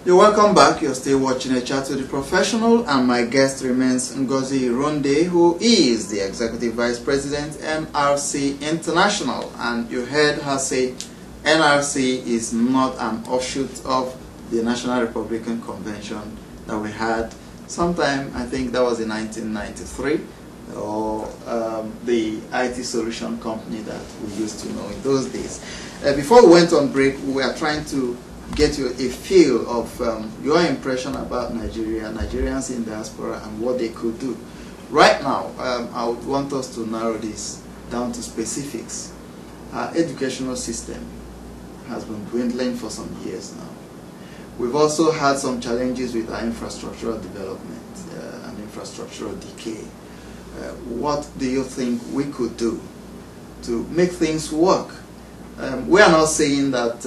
You're welcome back. You're still watching A Chat with the Professional, and my guest remains Ngozi Irondi, who is the Executive Vice President, NRC International. And you heard her say NRC is not an offshoot of the National Republican Convention that we had sometime, I think that was in 1993, or the IT solution company that we used to know in those days. Before we went on break, we were trying to get you a feel of your impression about Nigeria, Nigerians in diaspora, and what they could do. Right now, I would want us to narrow this down to specifics. Our educational system has been dwindling for some years now. We've also had some challenges with our infrastructural development and infrastructural decay. What do you think we could do to make things work? We are not saying that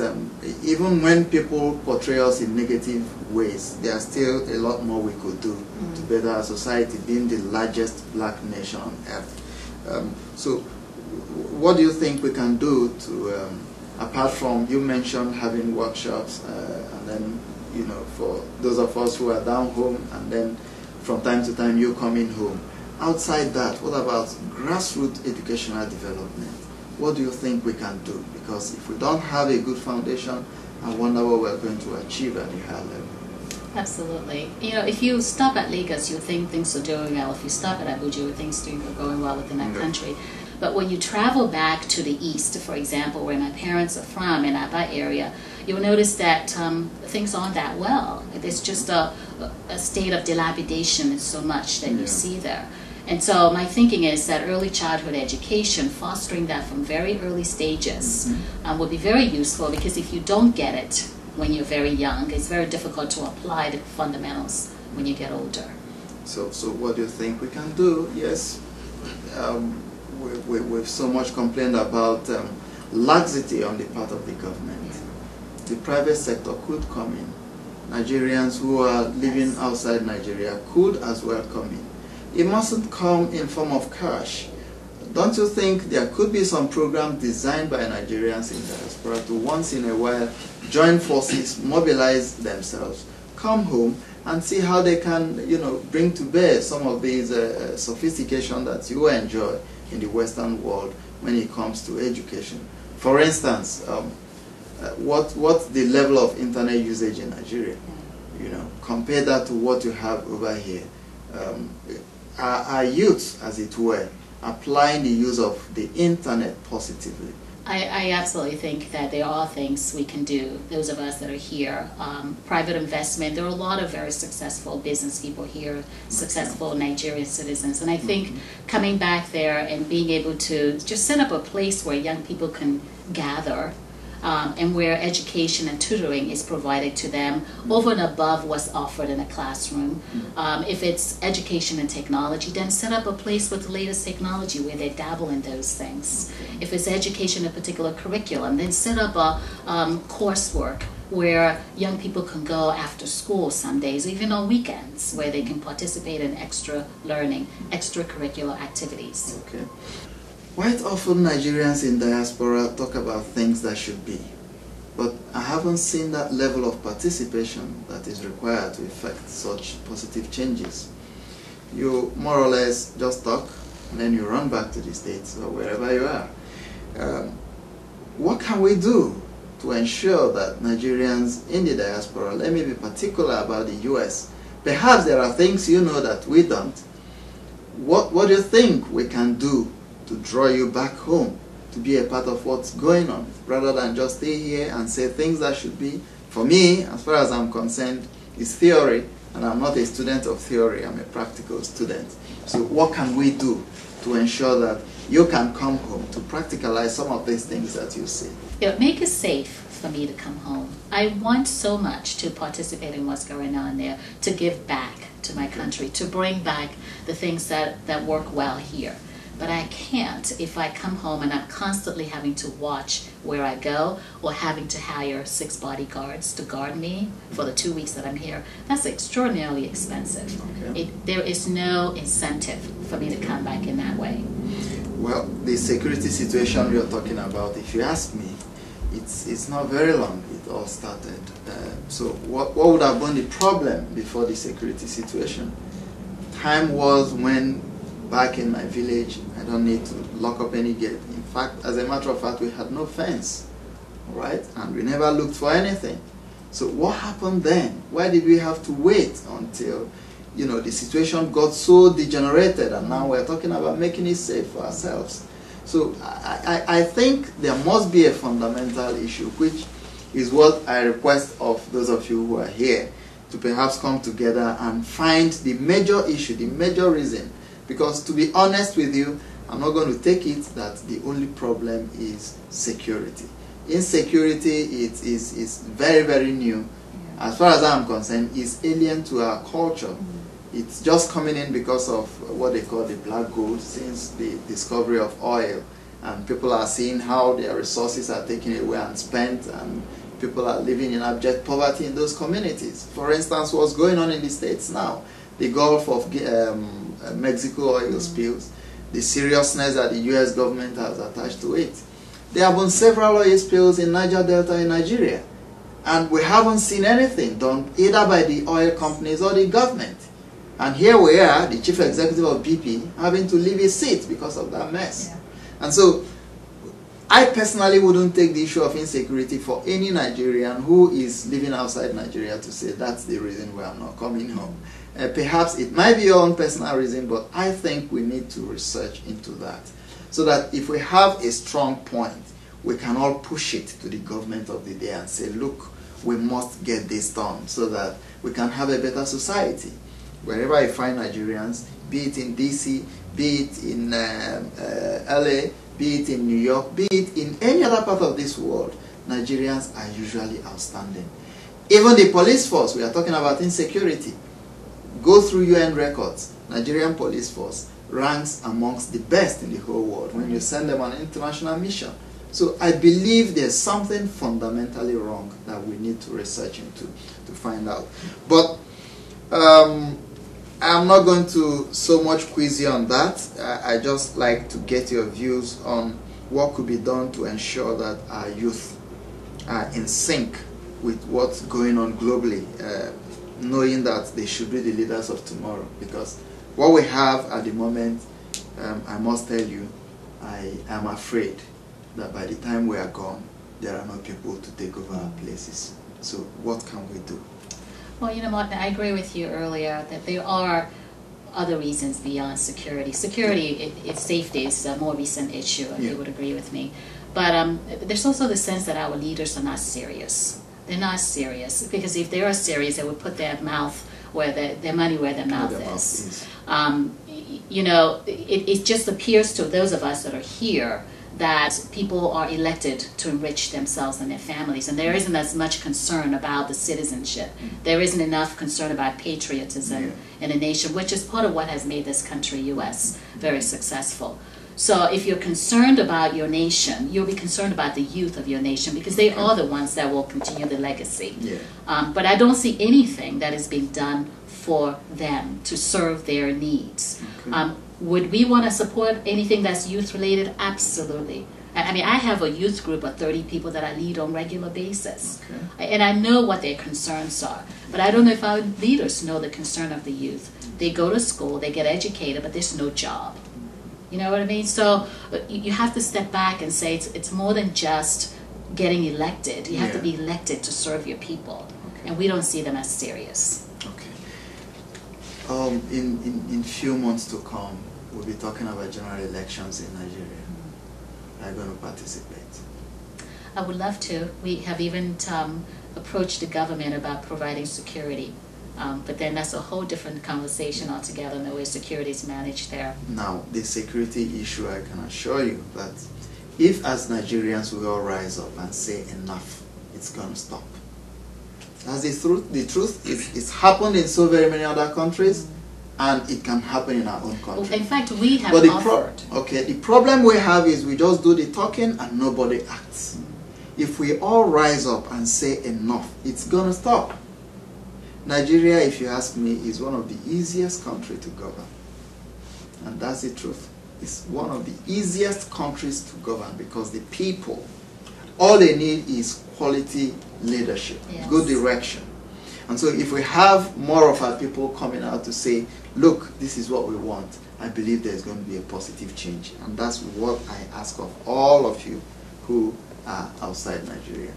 even when people portray us in negative ways, there's still a lot more we could do to better our society, being the largest black nation on earth. So what do you think we can do to, apart from, you mentioned having workshops, and then, you know, for those of us who are down home, and then from time to time you coming home. Outside that, what about grassroots educational development? What do you think we can do? Because if we don't have a good foundation, I wonder what we're going to achieve at the higher level. Absolutely. You know, if you stop at Lagos, you think things are doing well. If you stop at Abuja, you think things are going well within that country. But when you travel back to the east, for example, where my parents are from, in Aba area, you'll notice that things aren't that well. There's just a state of dilapidation so much that you see there. And so my thinking is that early childhood education, fostering that from very early stages, would be very useful, because if you don't get it when you're very young, it's very difficult to apply the fundamentals when you get older. So what do you think we can do? Yes, we've so much complained about laxity on the part of the government. The private sector could come in. Nigerians who are living outside Nigeria could as well come in. It mustn't come in form of cash. Don't you think there could be some program designed by Nigerians in diaspora to once in a while join forces, mobilize themselves, come home, and see how they can, you know, bring to bear some of these sophistication that you enjoy in the Western world when it comes to education? For instance, what's the level of internet usage in Nigeria? You know, compare that to what you have over here. Our youth, as it were, applying the use of the internet positively. I absolutely think that there are things we can do, those of us that are here. Private investment, there are a lot of very successful business people here, successful Nigerian citizens. And I think coming back there and being able to just set up a place where young people can gather, and where education and tutoring is provided to them over and above what's offered in a classroom. If it's education and technology, then set up a place with the latest technology where they dabble in those things. If it's education in a particular curriculum, then set up a coursework where young people can go after school some days, even on weekends, where they can participate in extra learning, extracurricular activities. Okay. Quite often Nigerians in diaspora talk about things that should be, but I haven't seen that level of participation that is required to effect such positive changes. You more or less just talk, and then you run back to the States or wherever you are. What can we do to ensure that Nigerians in the diaspora, let me be particular about the US, perhaps there are things you know that we don't. What do you think we can do to draw you back home, to be a part of what's going on, rather than just stay here and say things that should be? For me, as far as I'm concerned, is theory, and I'm not a student of theory, I'm a practical student. So what can we do to ensure that you can come home, to practicalize some of these things that you see? Make it safe for me to come home. I want so much to participate in what's going on there, to give back to my country, to bring back the things that work well here. But I can't if I come home and I'm constantly having to watch where I go, or having to hire 6 bodyguards to guard me for the 2 weeks that I'm here. That's extraordinarily expensive. Okay. There is no incentive for me to come back in that way. Well, the security situation you're talking about, if you ask me, it's not very long. all started. So what would have been the problem before the security situation? Time was when, back in my village, I don't need to lock up any gate. In fact, as a matter of fact, we had no fence, right? And we never looked for anything. So what happened then? Why did we have to wait until, you know, the situation got so degenerated, and now we're talking about making it safe for ourselves? So I think there must be a fundamental issue, which is what I request of those of you who are here, to perhaps come together and find the major issue, the major reason. Because to be honest with you, I'm not going to take it that the only problem is security. Insecurity is very, very new. As far as I'm concerned, it's alien to our culture. It's just coming in because of what they call the black gold since the discovery of oil. And people are seeing how their resources are taken away and spent, and people are living in abject poverty in those communities. For instance, what's going on in the States now, the Gulf of Mexico oil spills, the seriousness that the US government has attached to it. There have been several oil spills in Niger Delta in Nigeria, and we haven't seen anything done either by the oil companies or the government. And here we are, the chief executive of BP, having to leave his seat because of that mess. Yeah. And so, I personally wouldn't take the issue of insecurity for any Nigerian who is living outside Nigeria to say that's the reason why I'm not coming home. Perhaps it might be your own personal reason, but I think we need to research into that, so that if we have a strong point, we can all push it to the government of the day and say, look, we must get this done so that we can have a better society. Wherever I find Nigerians, be it in DC, be it in LA, be it in New York, be it in any other part of this world, Nigerians are usually outstanding. Even the police force, we are talking about insecurity. Go through UN records, Nigerian police force ranks amongst the best in the whole world when you send them on an international mission. So I believe there's something fundamentally wrong that we need to research into to find out. But I'm not going to so much quiz you on that. I just like to get your views on what could be done to ensure that our youth are in sync with what's going on globally, knowing that they should be the leaders of tomorrow. Because what we have at the moment, I must tell you, I am afraid that by the time we are gone, there are no people to take over our places. So what can we do? Well, you know, Martin, I agree with you earlier that there are other reasons beyond security. Security, safety is a more recent issue, if you would agree with me. But there's also the sense that our leaders are not serious. They're not serious, because if they are serious, they would put their mouth where their money where their mouth is. You know, it just appears to those of us that are here that people are elected to enrich themselves and their families, and there isn't as much concern about the citizenship. There isn't enough concern about patriotism in a nation, which is part of what has made this country, U.S., very successful. So if you're concerned about your nation, you'll be concerned about the youth of your nation, because they are the ones that will continue the legacy. But I don't see anything that is being done for them to serve their needs. Would we want to support anything that's youth-related? Absolutely. I mean, I have a youth group of 30 people that I lead on a regular basis. And I know what their concerns are. But I don't know if our leaders know the concern of the youth. They go to school, they get educated, but there's no job. You know what I mean? So you have to step back and say it's more than just getting elected. You have to be elected to serve your people. And we don't see them as serious. In few months to come, we'll be talking about general elections in Nigeria. Are you going to participate? I would love to. We have even approached the government about providing security. But then that's a whole different conversation altogether, in the way security is managed there. Now, the security issue, I can assure you that if as Nigerians we all rise up and say enough, it's going to stop. That's the truth. It's happened in so very many other countries, and it can happen in our own country. Well, in fact, we have offered. The problem we have is we just do the talking and nobody acts. If we all rise up and say enough, it's going to stop. Nigeria, if you ask me, is one of the easiest countries to govern. And that's the truth. It's one of the easiest countries to govern because the people All they need is quality leadership, yes. good direction. And so if we have more of our people coming out to say, look, this is what we want, I believe there's going to be a positive change. And that's what I ask of all of you who are outside Nigeria.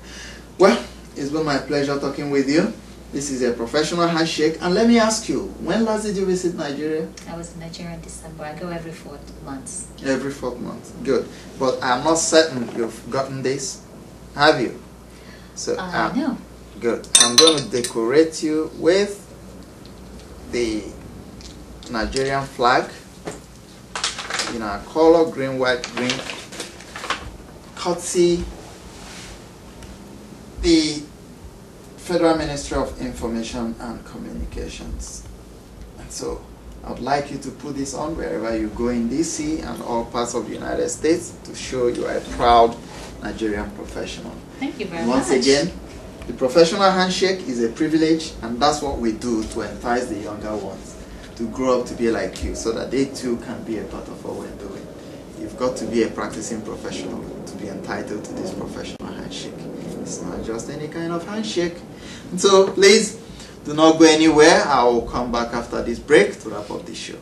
Well, it's been my pleasure talking with you. This is a professional handshake. And let me ask you, when last did you visit Nigeria? I was in Nigeria in December. I go every 4 months. Every 4 months. Good. But I'm not certain you've gotten this. Have you? So no. Good. I'm going to decorate you with the Nigerian flag in our color, green, white, green. Courtesy the Federal Ministry of Information and Communications. And so I would like you to put this on wherever you go in DC and all parts of the United States to show you are a proud Nigerian professional. Thank you very much. Once again, the professional handshake is a privilege, and that's what we do to entice the younger ones to grow up to be like you so that they too can be a part of what we're doing. You've got to be a practicing professional to be entitled to this professional handshake. It's not just any kind of handshake. And so please do not go anywhere. I will come back after this break to wrap up this show.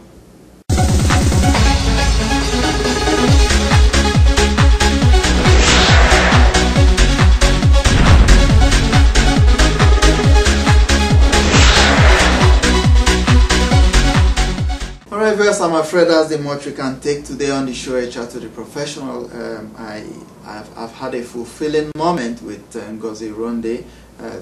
Alright, viewers, I'm afraid that's the much we can take today on the show, HR to the Professional. I've had a fulfilling moment with Ngozi Irondi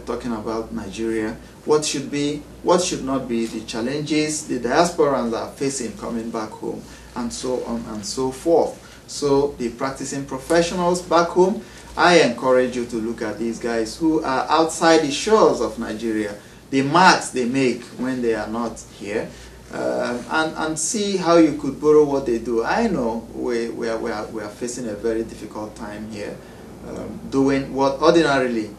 talking about Nigeria, what should be, what should not be, the challenges the diasporans are facing coming back home, and so on and so forth. So the practicing professionals back home, I encourage you to look at these guys who are outside the shores of Nigeria, the marks they make when they are not here. And see how you could borrow what they do. I know we are facing a very difficult time here, doing what ordinarily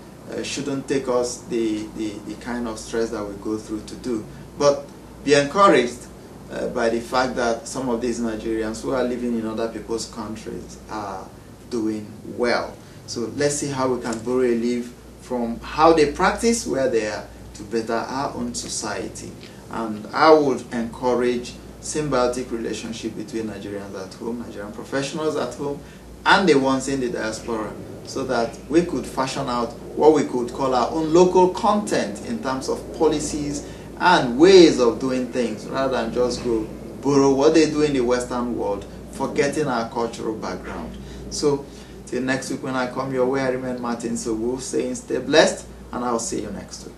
shouldn't take us the kind of stress that we go through to do. But be encouraged by the fact that some of these Nigerians who are living in other people's countries are doing well. So let's see how we can borrow a leaf from how they practice where they are to better our own society. And I would encourage symbiotic relationship between Nigerians at home, Nigerian professionals at home, and the ones in the diaspora, so that we could fashion out what we could call our own local content in terms of policies and ways of doing things, rather than just go borrow what they do in the Western world, forgetting our cultural background. So, till next week when I come your way, I remain Martin Sowu saying stay blessed, and I'll see you next week.